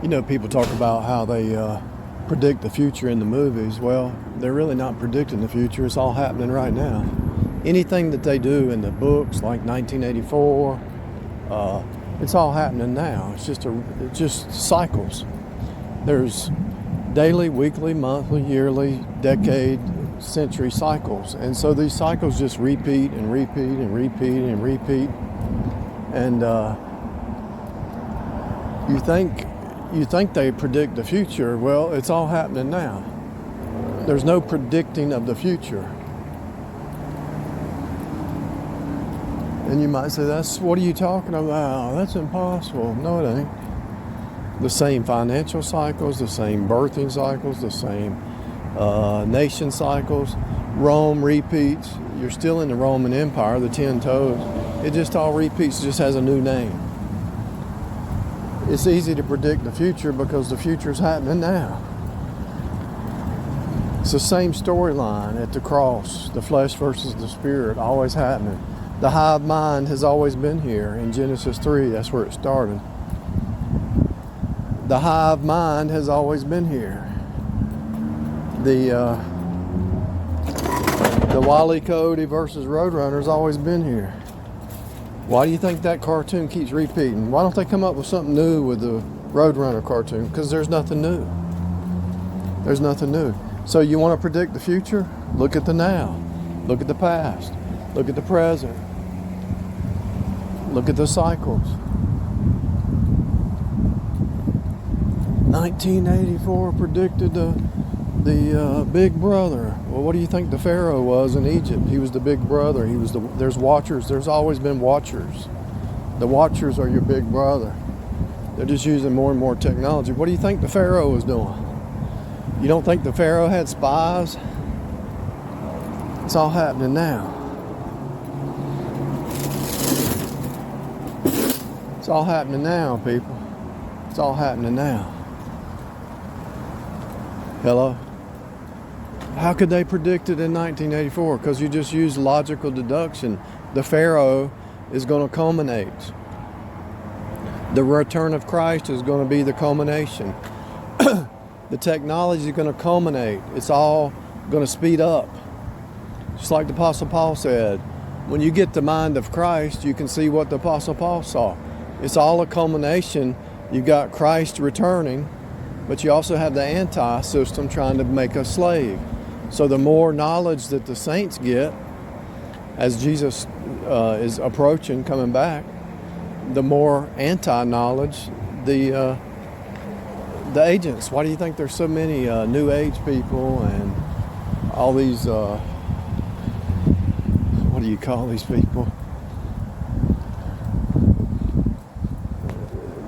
You know, people talk about how they predict the future in the movies. Well, they're really not predicting the future. It's all happening right now. Anything that they do in the books, like 1984, it's all happening now. It's just cycles. There's daily, weekly, monthly, yearly, decade, century cycles. And so these cycles just repeat and repeat and repeat and repeat. And you think they predict the future. Well, it's all happening now. There's no predicting of the future. And you might say, what are you talking about? That's impossible. No, it ain't. The same financial cycles, the same birthing cycles, the same nation cycles. Rome repeats. You're still in the Roman Empire, the 10 toes. It just all repeats, it just has a new name. It's easy to predict the future because the future's happening now. It's the same storyline at the cross, the flesh versus the spirit, always happening. The hive mind has always been here in Genesis 3, that's where it started. The hive mind has always been here. The Wile E. Coyote versus Roadrunner's always been here. Why do you think that cartoon keeps repeating? Why don't they come up with something new with the Roadrunner cartoon? Because there's nothing new. There's nothing new. So you want to predict the future? Look at the now. Look at the past. Look at the present. Look at the cycles. 1984 predicted the big brother. Well, what do you think the Pharaoh was in Egypt? He was the big brother. There's watchers. There's always been watchers. The watchers are your big brother. They're just using more and more technology. What do you think the Pharaoh was doing? You don't think the Pharaoh had spies? It's all happening now. It's all happening now, people. It's all happening now. Hello? How could they predict it in 1984? Because you just use logical deduction. The Pharaoh is going to culminate. The return of Christ is going to be the culmination. The technology is going to culminate. It's all going to speed up. Just like the Apostle Paul said, when you get the mind of Christ, you can see what the Apostle Paul saw. It's all a culmination. You've got Christ returning, but you also have the anti-system trying to make us slave. So the more knowledge that the saints get as Jesus is approaching, coming back, the more anti-knowledge the agents. Why do you think there's so many New Age people and all these, what do you call these people?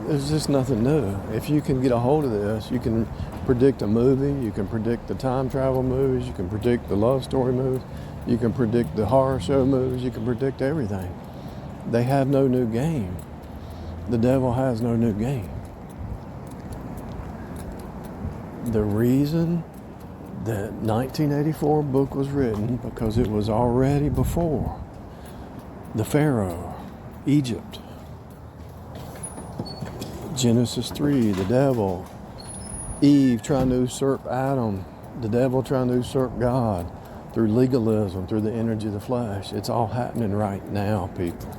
There's just nothing new. If you can get a hold of this, you can predict a movie, you can predict the time travel movies, you can predict the love story movies, you can predict the horror show movies, you can predict everything. They have no new game. The devil has no new game. The reason that 1984 book was written, because it was already before the Pharaoh, Egypt. Genesis 3, the devil, Eve trying to usurp Adam, the devil trying to usurp God through legalism, through the energy of the flesh. It's all happening right now, people.